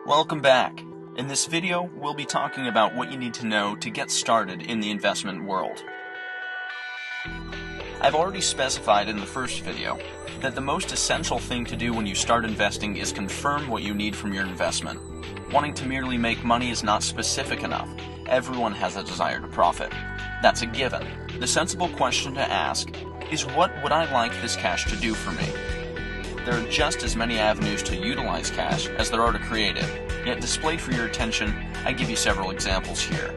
Welcome back. In this video, we'll be talking about what you need to know to get started in the investment world. I've already specified in the first video that the most essential thing to do when you start investing is confirm what you need from your investment. Wanting to merely make money is not specific enough. Everyone has a desire to profit. That's a given. The sensible question to ask is, what would I like this cash to do for me? There are just as many avenues to utilize cash as there are to create it, yet displayed for your attention, I give you several examples here.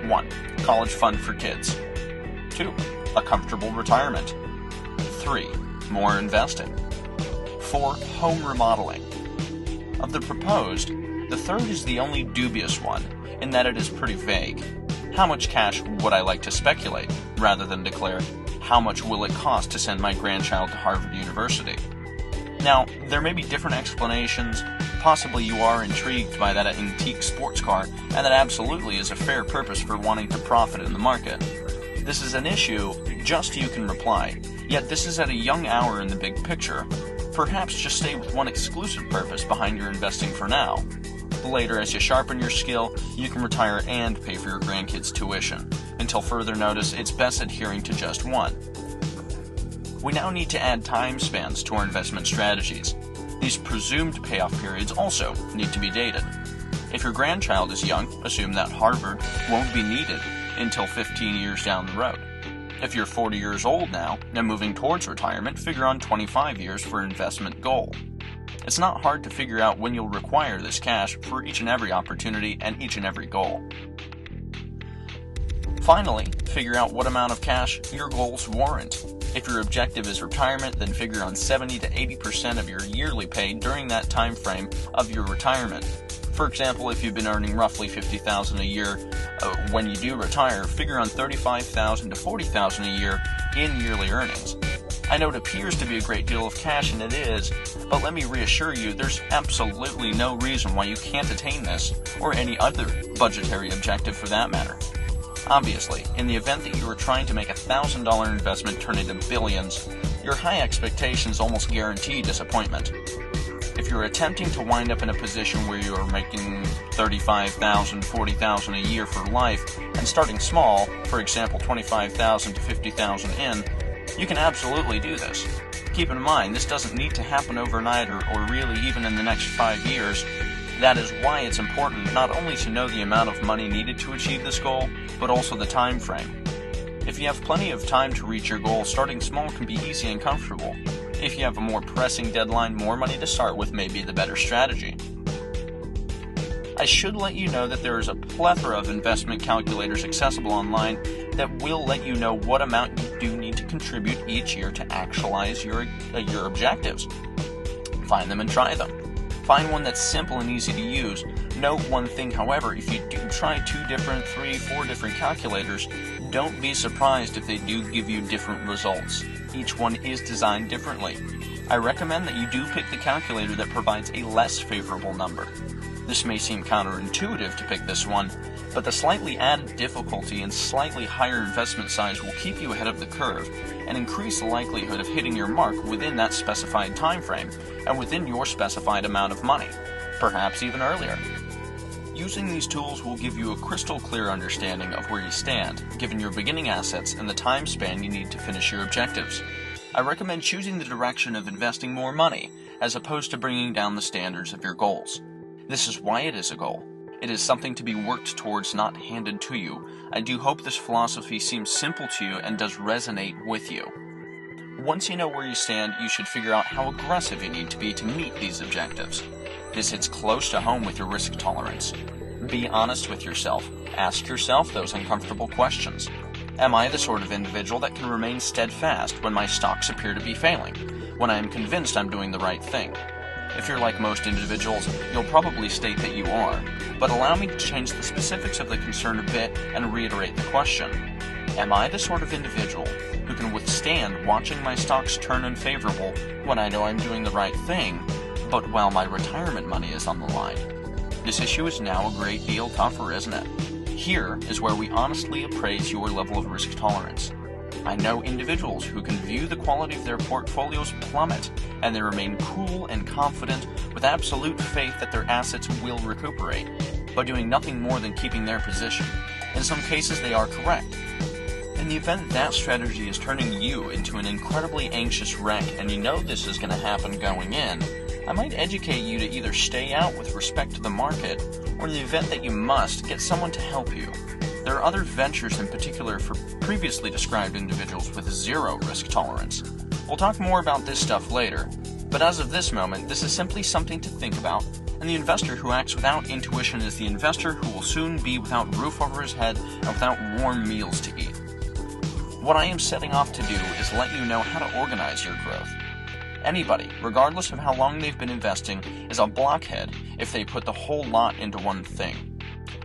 1. College fund for kids. 2. A comfortable retirement. 3. More investing. 4. Home remodeling. Of the proposed, the third is the only dubious one, in that it is pretty vague. How much cash would I like to speculate, rather than declare, how much will it cost to send my grandchild to Harvard University? Now, there may be different explanations. Possibly you are intrigued by that antique sports car, and that absolutely is a fair purpose for wanting to profit in the market. This is an issue just you can reply, yet this is at a young hour in the big picture. Perhaps just stay with one exclusive purpose behind your investing for now. Later, as you sharpen your skill, you can retire and pay for your grandkids' tuition. Until further notice, it's best adhering to just one. We now need to add time spans to our investment strategies. These presumed payoff periods also need to be dated. If your grandchild is young, assume that Harvard won't be needed until 15 years down the road. If you're 40 years old now and moving towards retirement, figure on 25 years for an investment goal. It's not hard to figure out when you'll require this cash for each and every opportunity and each and every goal. Finally, figure out what amount of cash your goals warrant. If your objective is retirement, then figure on 70 to 80% of your yearly pay during that time frame of your retirement. For example, if you've been earning roughly $50,000 a year when you do retire, figure on $35,000 to $40,000 a year in yearly earnings. I know it appears to be a great deal of cash, and it is, but let me reassure you, there's absolutely no reason why you can't attain this, or any other budgetary objective for that matter. Obviously, in the event that you are trying to make a $1,000 investment turn into billions, your high expectations almost guarantee disappointment. If you're attempting to wind up in a position where you are making $35,000, $40,000 a year for life, and starting small, for example $25,000 to $50,000 in, you can absolutely do this. Keep in mind, this doesn't need to happen overnight or really even in the next 5 years. That is why it's important not only to know the amount of money needed to achieve this goal, but also the time frame. If you have plenty of time to reach your goal, starting small can be easy and comfortable. If you have a more pressing deadline, more money to start with may be the better strategy. I should let you know that there is a plethora of investment calculators accessible online that will let you know what amount you do need to contribute each year to actualize your objectives. Find them and try them. Find one that's simple and easy to use. Note one thing, however, if you do try 2 different, 3, 4 different calculators, don't be surprised if they do give you different results. Each one is designed differently. I recommend that you do pick the calculator that provides a less favorable number. This may seem counterintuitive to pick this one, but the slightly added difficulty and slightly higher investment size will keep you ahead of the curve and increase the likelihood of hitting your mark within that specified time frame and within your specified amount of money, perhaps even earlier. Using these tools will give you a crystal clear understanding of where you stand, given your beginning assets and the time span you need to finish your objectives. I recommend choosing the direction of investing more money, as opposed to bringing down the standards of your goals. This is why it is a goal. It is something to be worked towards, not handed to you. I do hope this philosophy seems simple to you and does resonate with you. Once you know where you stand, you should figure out how aggressive you need to be to meet these objectives. This hits close to home with your risk tolerance. Be honest with yourself. Ask yourself those uncomfortable questions. Am I the sort of individual that can remain steadfast when my stocks appear to be failing, when I am convinced I'm doing the right thing? If you're like most individuals, you'll probably state that you are, but allow me to change the specifics of the concern a bit and reiterate the question. Am I the sort of individual who can withstand watching my stocks turn unfavorable when I know I'm doing the right thing, but while my retirement money is on the line? This issue is now a great deal tougher, isn't it? Here is where we honestly appraise your level of risk tolerance. I know individuals who can view the quality of their portfolios plummet, and they remain cool and confident with absolute faith that their assets will recuperate, by doing nothing more than keeping their position. In some cases, they are correct. In the event that strategy is turning you into an incredibly anxious wreck, and you know this is going to happen going in, I might educate you to either stay out with respect to the market, or in the event that you must, get someone to help you. There are other ventures in particular for previously described individuals with zero risk tolerance. We'll talk more about this stuff later, but as of this moment, this is simply something to think about, and the investor who acts without intuition is the investor who will soon be without roof over his head and without warm meals to eat. What I am setting off to do is let you know how to organize your growth. Anybody, regardless of how long they've been investing, is a blockhead if they put the whole lot into one thing.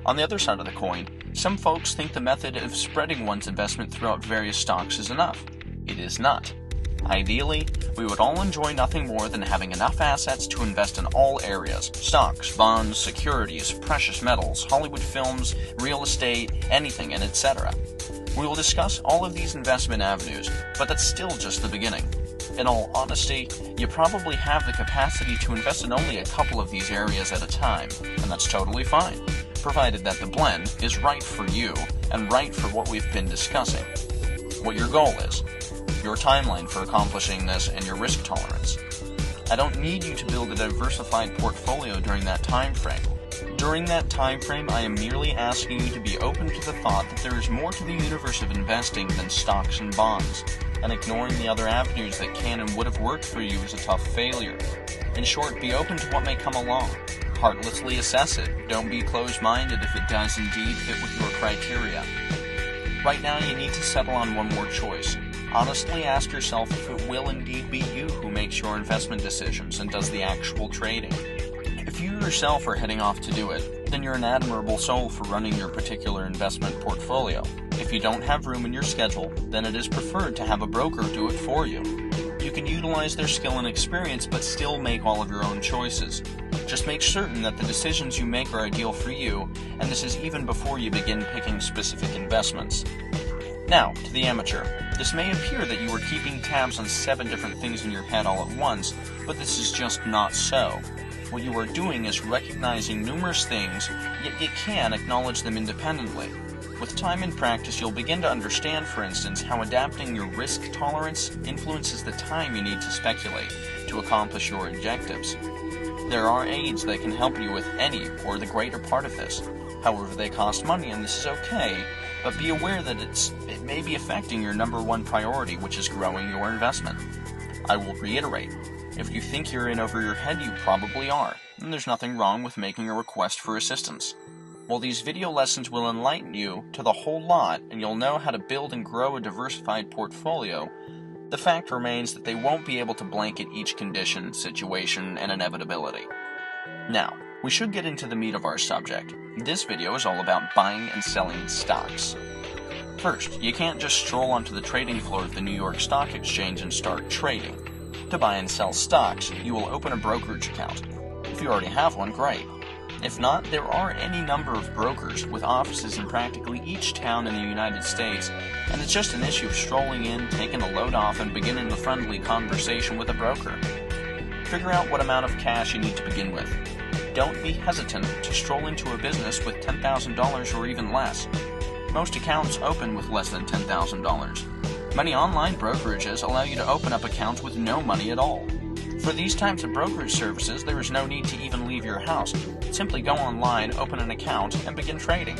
On the other side of the coin, some folks think the method of spreading one's investment throughout various stocks is enough. It is not. Ideally, we would all enjoy nothing more than having enough assets to invest in all areas: stocks, bonds, securities, precious metals, Hollywood films, real estate, anything, and etc. We will discuss all of these investment avenues, but that's still just the beginning. In all honesty, you probably have the capacity to invest in only a couple of these areas at a time, and that's totally fine, provided that the blend is right for you and right for what we've been discussing. What your goal is, your timeline for accomplishing this, and your risk tolerance. I don't need you to build a diversified portfolio during that time frame. During that time frame, I am merely asking you to be open to the thought that there is more to the universe of investing than stocks and bonds, and ignoring the other avenues that can and would have worked for you is a tough failure. In short, be open to what may come along. Heartlessly assess it. Don't be closed-minded if it does indeed fit with your criteria. Right now, you need to settle on one more choice. Honestly ask yourself if it will indeed be you who makes your investment decisions and does the actual trading. If you yourself are heading off to do it, then you're an admirable soul for running your particular investment portfolio. If you don't have room in your schedule, then it is preferred to have a broker do it for you. You can utilize their skill and experience, but still make all of your own choices. Just make certain that the decisions you make are ideal for you, and this is even before you begin picking specific investments. Now, to the amateur. This may appear that you are keeping tabs on 7 different things in your head all at once, but this is just not so. What you are doing is recognizing numerous things, yet you can acknowledge them independently. With time and practice, you'll begin to understand, for instance, how adapting your risk tolerance influences the time you need to speculate to accomplish your objectives. There are aids that can help you with any or the greater part of this. However, they cost money, and this is okay, but be aware that it may be affecting your number one priority, which is growing your investment. I will reiterate, if you think you're in over your head, you probably are, and there's nothing wrong with making a request for assistance. While these video lessons will enlighten you to the whole lot, and you'll know how to build and grow a diversified portfolio, the fact remains that they won't be able to blanket each condition, situation, and inevitability. Now, we should get into the meat of our subject. This video is all about buying and selling stocks. First, you can't just stroll onto the trading floor of the New York Stock Exchange and start trading. To buy and sell stocks, you will open a brokerage account. If you already have one, great. If not, there are any number of brokers with offices in practically each town in the United States, and it's just an issue of strolling in, taking a load off, and beginning a friendly conversation with a broker. Figure out what amount of cash you need to begin with. Don't be hesitant to stroll into a business with $10,000 or even less. Most accounts open with less than $10,000. Many online brokerages allow you to open up accounts with no money at all. For these types of brokerage services, there is no need to even leave your house. Simply go online, open an account, and begin trading.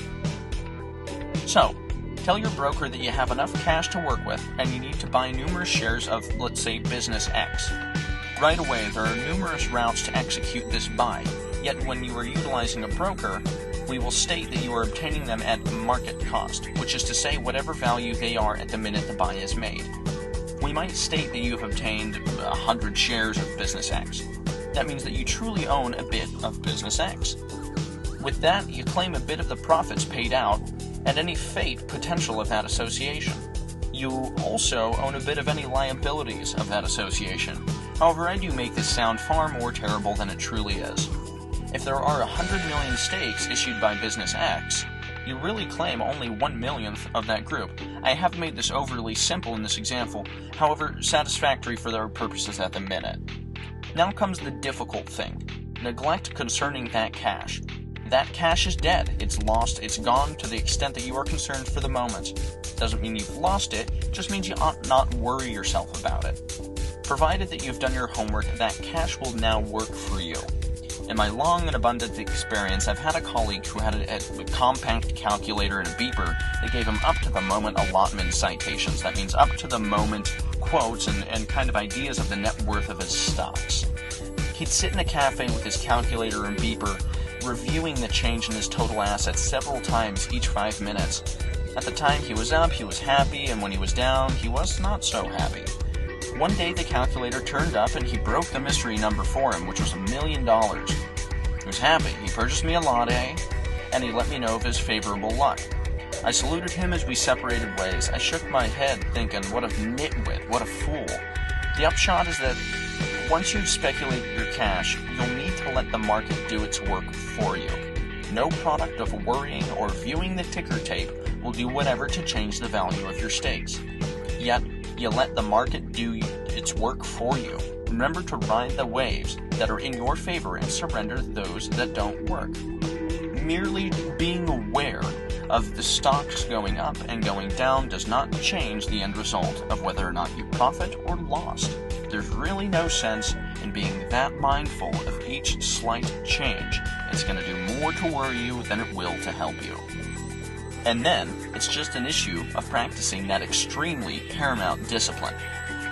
So, tell your broker that you have enough cash to work with, and you need to buy numerous shares of, let's say, Business X. Right away, there are numerous routes to execute this buy, yet when you are utilizing a broker, we will state that you are obtaining them at market cost, which is to say whatever value they are at the minute the buy is made. We might state that you have obtained 100 shares of Business X. That means that you truly own a bit of Business X. With that, you claim a bit of the profits paid out and any fate potential of that association. You also own a bit of any liabilities of that association. However, I do make this sound far more terrible than it truly is. If there are 100 million stakes issued by Business X, you really claim only 1/millionth of that group. I have made this overly simple in this example, however satisfactory for their purposes at the minute. Now comes the difficult thing. Neglect concerning that cash. That cash is dead. It's lost. It's gone to the extent that you are concerned for the moment. Doesn't mean you've lost it, just means you ought not worry yourself about it. Provided that you've done your homework, that cash will now work for you. In my long and abundant experience, I've had a colleague who had a compact calculator and a beeper that gave him up-to-the-moment allotment citations. That means up-to-the-moment quotes and kind of ideas of the net worth of his stocks. He'd sit in a cafe with his calculator and beeper, reviewing the change in his total assets several times each 5 minutes. At the time he was up, he was happy, and when he was down, he was not so happy. One day the calculator turned up and he broke the mystery number for him, which was $1 million. He was happy. He purchased me a latte, and he let me know of his favorable luck. I saluted him as we separated ways. I shook my head, thinking, what a nitwit, what a fool. The upshot is that once you've speculated your cash, you'll need to let the market do its work for you. No product of worrying or viewing the ticker tape will do whatever to change the value of your stakes. Yet, you let the market do its work for you. Remember to ride the waves that are in your favor and surrender those that don't work. Merely being aware of the stocks going up and going down does not change the end result of whether or not you profit or lost. There's really no sense in being that mindful of each slight change. It's going to do more to worry you than it will to help you. And then, it's just an issue of practicing that extremely paramount discipline.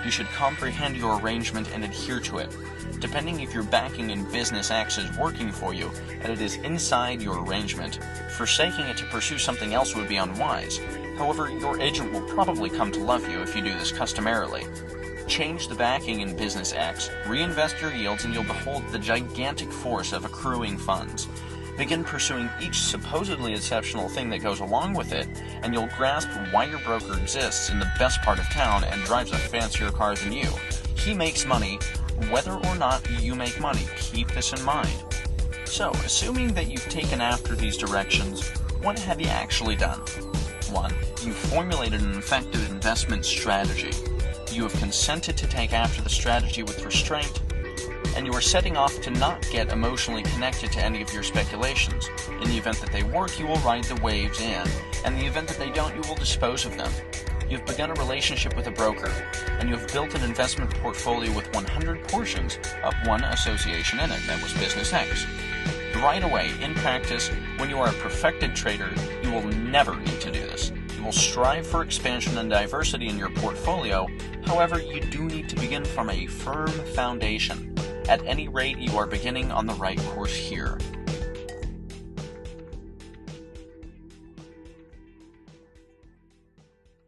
You should comprehend your arrangement and adhere to it. Depending if your backing in business X is working for you, and it is inside your arrangement, forsaking it to pursue something else would be unwise. However, your agent will probably come to love you if you do this customarily. Change the backing in business X, reinvest your yields, and you'll behold the gigantic force of accruing funds. Begin pursuing each supposedly exceptional thing that goes along with it, and you'll grasp why your broker exists in the best part of town and drives a fancier car than you. He makes money, whether or not you make money. Keep this in mind. So, assuming that you've taken after these directions, what have you actually done? 1. You've formulated an effective investment strategy. You have consented to take after the strategy with restraint, and you are setting off to not get emotionally connected to any of your speculations. In the event that they work, you will ride the waves in, and in the event that they don't, you will dispose of them. You've begun a relationship with a broker, and you have built an investment portfolio with 100 portions of one association in it. That was Business X. Right away, in practice, when you are a perfected trader, you will never need to do this. You will strive for expansion and diversity in your portfolio. However, you do need to begin from a firm foundation. At any rate, you are beginning on the right course here.